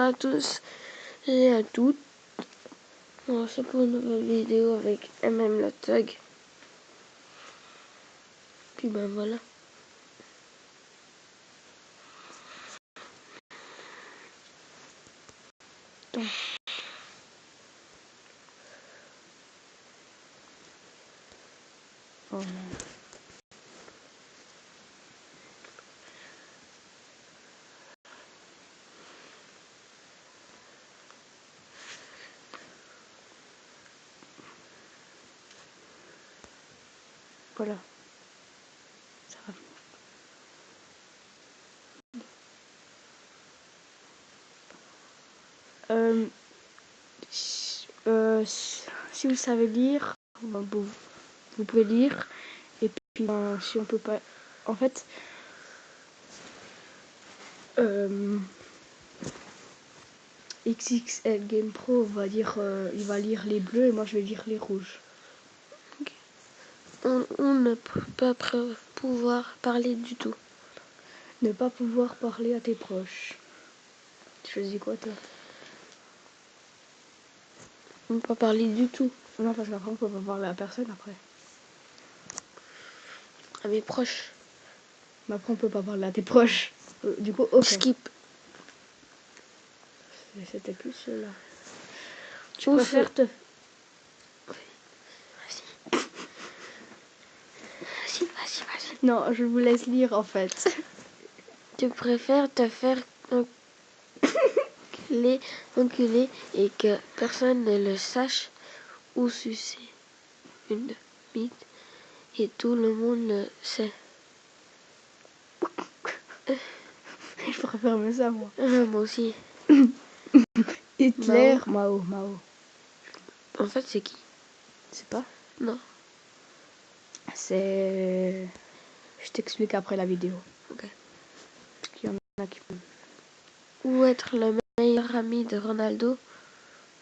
à tous et à toutes. On se pour une nouvelle vidéo avec la Thug. Puis ben voilà. Donc. Oh non. Voilà. Ça va. Si vous savez lire, vous pouvez lire. Et puis si on peut pas, en fait, XXL Game Pro va dire, il va lire les bleus et moi je vais lire les rouges. Okay. On ne peut pas pouvoir parler du tout. Ne pas pouvoir parler à tes proches. Tu choisis quoi toi? On ne peut pas parler du tout. Non, parce qu'après on peut pas parler à personne après. À mes proches. Mais après on peut pas parler à tes proches. Du coup, ok. Skip. C'était plus cela. Tu On préfères te... Vas-y. Non, je vous laisse lire en fait. Tu préfères te faire enculer et que personne ne le sache ou sucer une bite et tout le monde le sait. Je préfère mieux ça moi. Moi aussi. Hitler, Mao. En fait, c'est qui? C'est pas? Non. C'est... Je t'explique après la vidéo. Ok. Parce qu'il y en a qui peuvent. Ou être le meilleur ami de Ronaldo.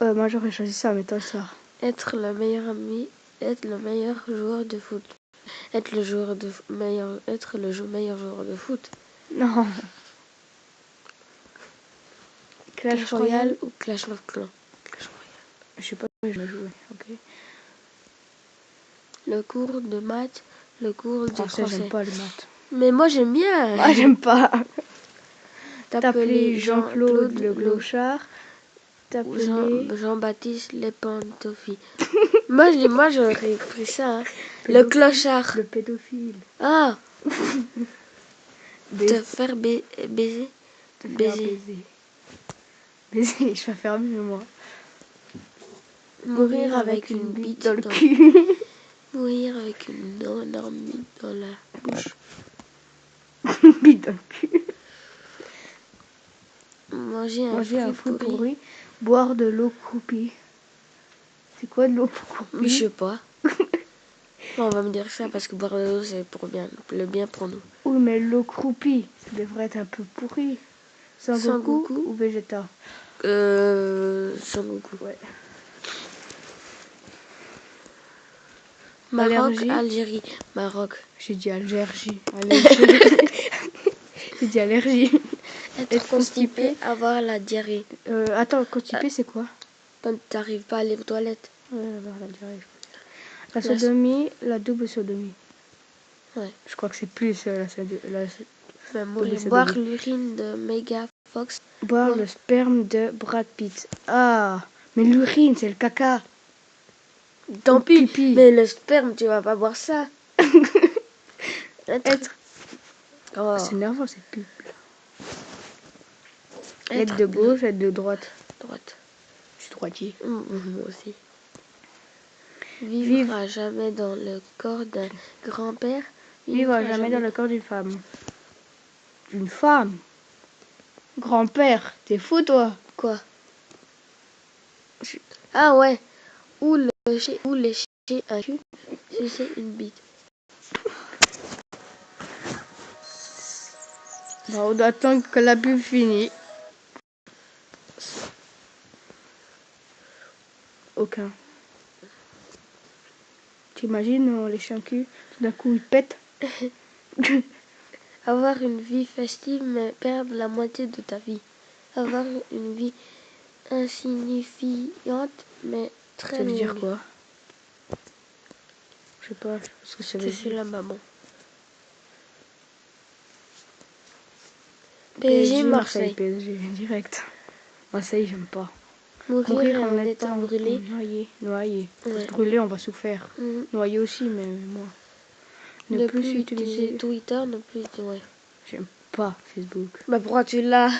Moi j'aurais choisi ça, mais toi ça. Être le meilleur ami, être le meilleur joueur de foot. Être le meilleur joueur de foot. Non. Clash Royale ou Clash of Clans. Clash Royale. Je sais pas si je vais jouer, ok. Le cours de maths, le cours de français. J'aime pas les maths. Mais moi j'aime bien. Moi j'aime pas. T'appeler Jean-Claude le Glochard. T'appeler Jean-Baptiste les Pantofis. moi j'aurais pris ça. Hein. Le clochard. Le pédophile. Ah. Te faire baiser. Baiser, je vais faire mieux moi. Mourir avec une bite dans le cul. Mourir avec une énorme bite dans la bouche. Bite dans le cul. Manger un fruit pourri. Boire de l'eau croupie. C'est quoi de l'eau croupie? Je sais pas. On va me dire ça parce que boire de l'eau c'est le bien pour nous. Oui, mais l'eau croupie, ça devrait être un peu pourri. Sangoku ou Vegeta? Sangoku. Ouais. Maroc, Algérie. Maroc. J'ai dit Algérie. J'ai dit allergie. Être constipé, avoir la diarrhée. Attends, constipé c'est quoi? Quand t'arrives pas à aller aux toilettes. Ouais, avoir la diarrhée. La sodomie, la double sodomie. Ouais. Je crois que c'est plus boire l'urine de Megan Fox. Boire le sperme de Brad Pitt. Ah, mais l'urine, c'est le caca. Tant pis, mais le sperme, tu vas pas boire ça. Être... Oh. C'est nerveux, cette pub. Être de gauche, être de droite. Droite. Je suis droitier. Moi aussi. Vivre à jamais dans le corps d'un grand-père. Vivre à jamais dans le corps d'une femme. Une femme? Grand-père, t'es fou toi? Quoi? Ah ouais. Ou lécher un cul, sucer une bite. Bon, on doit attendre que la pub finisse. Aucun. T'imagines, on lèche un cul, tout d'un coup il pète. Avoir une vie festive mais perdre la moitié de ta vie. avoir une vie insignifiante, mais très Ça veut longue. dire quoi? Je sais pas ce que ça veut C'est dire. la maman. PSG, Marseille. PSG, direct. Marseille, j'aime pas. Mourir en est étant brûlé. Noyé. Ouais. Brûlé, on va souffrir. Mhm. Noyé aussi, mais moi. Ne plus utiliser Twitter, ne plus... Ouais. J'aime pas Facebook. Bah pourquoi tu l'as?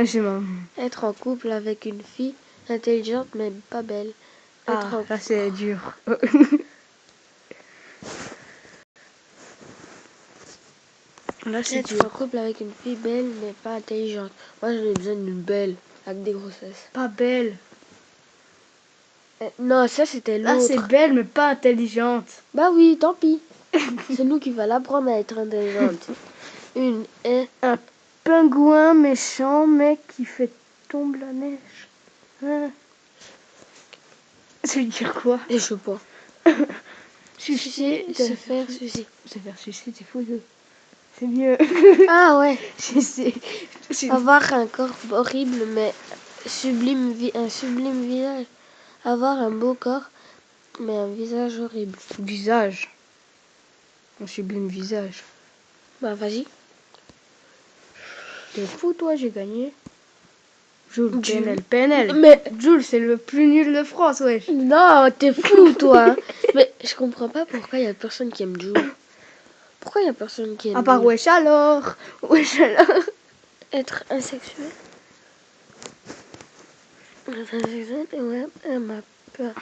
C'est ma... Être en couple avec une fille intelligente mais pas belle. Ah, là c'est dur. Là c'est Être dur. en couple avec une fille belle mais pas intelligente. Moi j'en ai besoin d'une belle avec des grossesses. Pas belle. Non, ça c'était Là l'autre. c'est belle mais pas intelligente. Bah oui, tant pis. C'est nous qui va l'apprendre à être intelligente. Un pingouin méchant mec qui fait tomber la neige. Hein? Ça veut dire quoi? Et je sais pas. Sucer, Se faire sucer. Se faire sucer, c'est fou. C'est mieux. Ah ouais. Sucer. Avoir un corps horrible mais un sublime visage. Avoir un beau corps mais un visage horrible. Visage. Un sublime visage. Bah vas-y. T'es fou toi, j'ai gagné. Jules, Jules. PNL. Mais Jules, c'est le plus nul de France, wesh. non, t'es fou toi. Mais je comprends pas pourquoi il y a personne qui aime Jules. Pourquoi il y a personne qui aime À part Jules? wesh alors. Wesh alors. Être asexuel. Être asexuel, ouais, elle m'a peur.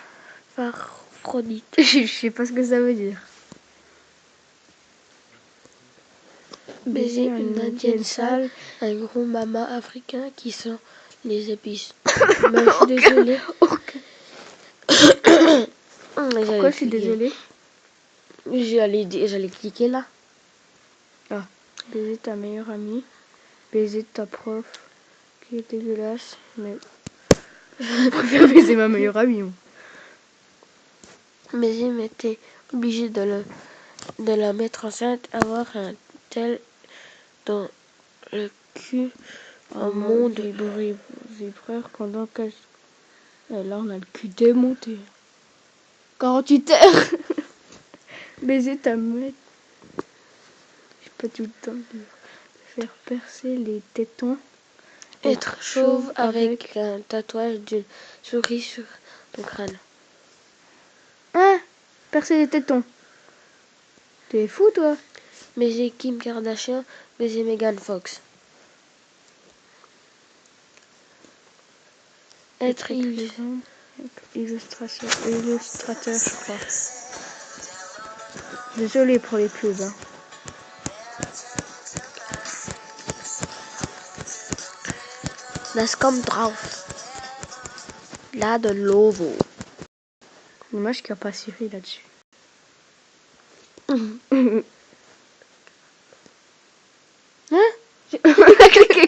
Aphrodite. Je sais pas ce que ça veut dire. Baiser une indienne sale, un gros mama africain qui sent les épices. Mais je suis désolée. Pourquoi je suis désolée? J'allais cliquer là. Ah. Baiser ta meilleure amie. Baiser ta prof qui est dégueulasse. Mais je préfère baiser ma meilleure amie. Moi. Baiser, mais t'es obligé de la mettre enceinte, avoir un tel dans le cul, un monde vibreur pendant qu'elle... Et là, on a le cul démonté. 48 heures. Baiser ta mec. J'ai pas tout le temps de faire percer les tétons. Être chauve avec un tatouage d'une souris sur ton crâne. Hein? Percer les tétons. T'es fou, toi? Baiser Kim Kardashian, baiser Megan Fox. Être illustrateur, je crois. Désolé pour les pubs. Hein. Das kommt drauf. Là de Lovo. Dommage qu'il n'y a pas Siri là-dessus. Hein?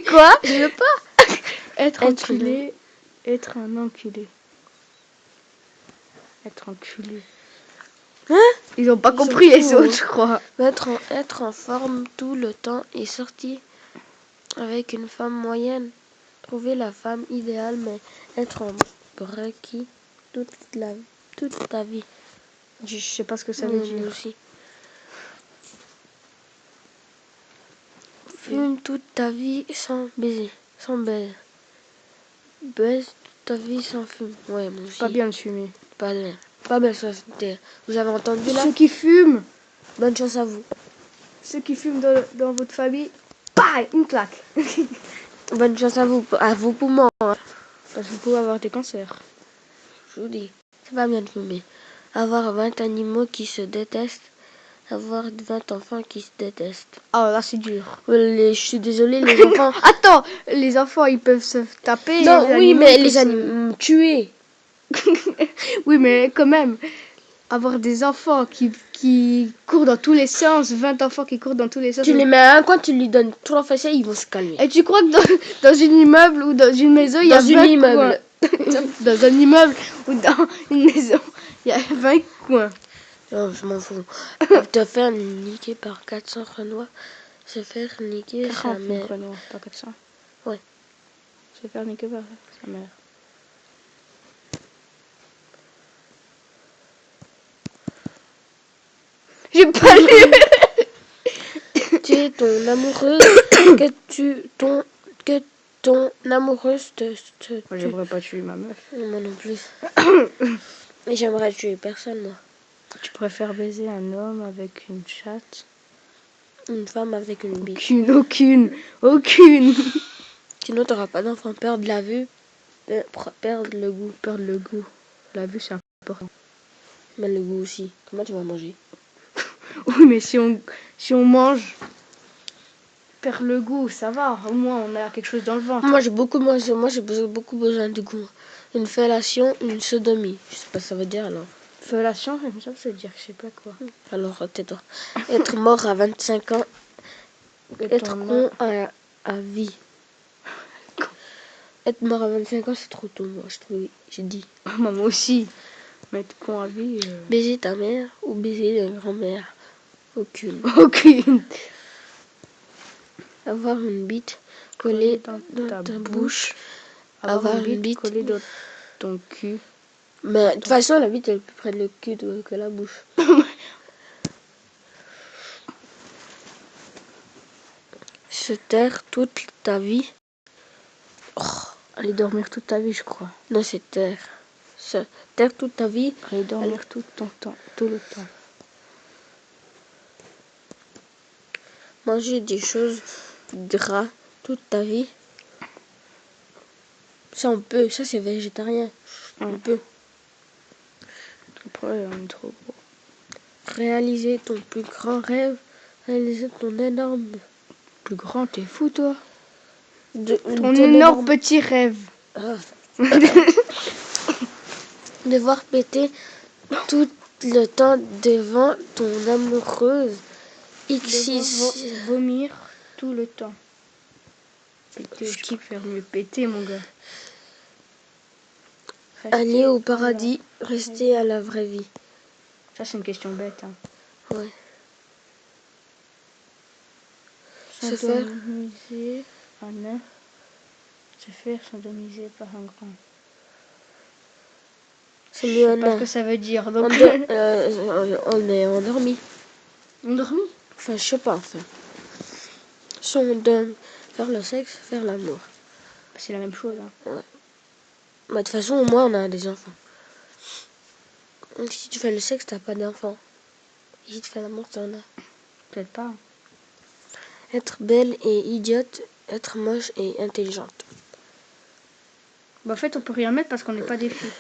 Quoi? Je veux pas. Être enculé. Être un enculé. Être enculé. Hein? Ils ont pas compris les autres, je crois. Être en forme tout le temps et sortir avec une femme moyenne. Trouver la femme idéale, mais être en brequis toute ta vie. Je sais pas ce que ça veut dire. Aussi. Fume toute ta vie sans baiser, sans baise. Baise toute ta vie sans fume. Ouais, moi aussi. Pas bien de fumer. Pas bien. Pas bien, ça, vous avez entendu là? Ceux qui fument. Bonne chance à vous. Ceux qui fument dans votre famille, bah, une claque. Bonne chance à vos poumons. Hein. Parce que vous pouvez avoir des cancers. Je vous dis, c'est pas bien de fumer. Avoir 20 animaux qui se détestent. Avoir 20 enfants qui se détestent. Ah, là, c'est dur. Je suis désolée, les enfants... Attends, les enfants, ils peuvent se taper. Non, oui, mais les animaux tués. Oui, mais quand même, avoir des enfants qui courent dans tous les sens, 20 enfants qui courent dans tous les sens. Tu les mets à un coin, tu lui donnes 3 fessées, ils vont se calmer. Et tu crois que dans un immeuble ou dans une maison, il y a 20 coins? Dans un immeuble ou dans une maison, il y a 20 coins. Non, je m'en fous. Te faire niquer par 400 Renois, se faire niquer 40 sa mère. Renois, pas 400. Ouais. Se faire niquer par sa mère. J'ai pas lu. Tu es ton amoureuse. que ton amoureuse te Moi, j'aimerais pas tuer ma meuf. Moi non plus. Et j'aimerais tuer personne, moi. Tu préfères baiser un homme avec une chatte? Une femme avec une bite. Aucune. Sinon, t'auras pas d'enfant. Perdre la vue, perdre le goût. Perdre le goût. La vue, c'est important. Mais le goût aussi. Comment tu vas manger? Oui, mais si on mange, perd le goût, ça va. Au moins, on a quelque chose dans le ventre. Moi, j'ai beaucoup besoin de goût. Une fellation, une sodomie. Je sais pas ce que ça veut dire alors. Fellation, ça veut dire je sais pas quoi. Alors, tais-toi. Être mort à 25 ans. Être con à vie. Être mort à 25 ans, c'est trop tôt, moi, je trouve. J'ai dit. Moi aussi. Mais être con à vie. Baiser ta mère ou baiser ta grand-mère? Aucune. Avoir une bite collée dans ta bouche. Avoir une bite collée dans ton cul. Mais de toute façon, la bite elle est plus près de le cul que la bouche. Se taire toute ta vie. Aller dormir toute ta vie, je crois. Non, c'est taire. Se taire toute ta vie. Aller dormir tout le temps. Manger des choses gras toute ta vie. Ça, on peut. Ça, c'est végétarien. On peut. Après, on est trop gros. Réaliser ton plus grand rêve. Réaliser ton énorme... Plus grand, t'es fou, toi? Ton énorme petit rêve. Ah. Devoir péter tout le temps devant ton amoureuse. Vomir tout le temps. Péter, je préfère mieux péter, mon gars. Aller au paradis, rester à la vraie vie. Ça, c'est une question bête. Hein. Ouais. Se faire sodomiser un nain. Se faire sodomiser par un grand. C'est mieux un nain. Je sais pas ce que ça veut dire. Donc... on est endormi. Endormi? Enfin, je sais pas. Enfin. Si on donne faire le sexe, faire l'amour. C'est la même chose. Hein. Ouais. Bah, de toute façon, au moins, on a des enfants. Donc, si tu fais le sexe, t'as pas d'enfants. Et si tu fais l'amour, t'en as. Peut-être pas. Être belle et idiote, être moche et intelligente. Bah, en fait, on peut rien mettre parce qu'on n'est pas des filles.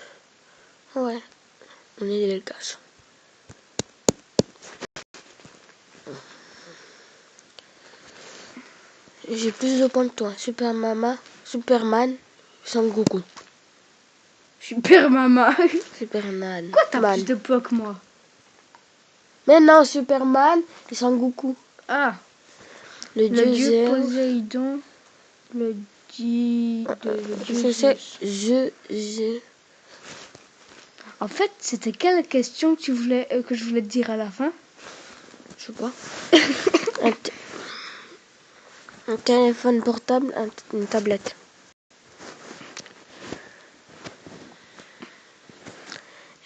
Ouais. On est des caches. J'ai plus de points que toi. Superman, Son Goku. Superman. Superman. Quoi, t'as plus de points que moi? Mais non, Superman et Son Goku. Ah. Le dieu Poséidon. Le dieu Zeus. En fait, c'était quelle question que je voulais te dire à la fin? Je sais pas. Un téléphone portable, une tablette.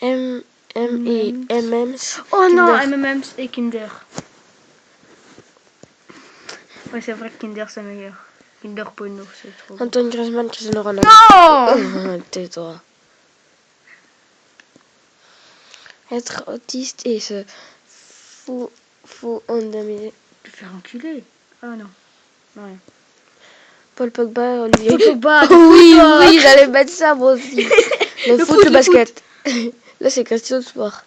M&M's. Oh non, M&M's et Kinder. Ouais, c'est vrai que Kinder c'est meilleur. Kinder Bueno, c'est trop bon. Antoine Griezmann, Cristiano Ronaldo. Non. Tais-toi. Être autiste et se indemniser. Te faire enculer. Ah non. Non, rien. Paul Pogba, Olivier. Paul Pogba. Oui, j'allais mettre ça moi aussi. Le foot, le basket. Là, c'est question de sport.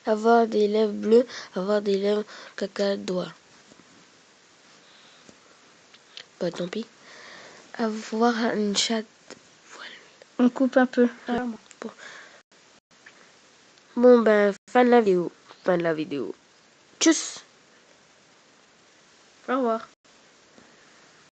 Avoir des lèvres bleues, avoir des lèvres cacadois. Bah, tant pis. Avoir une chatte. On coupe un peu. Bon, ben, fin de la vidéo. Tchuss. Au revoir.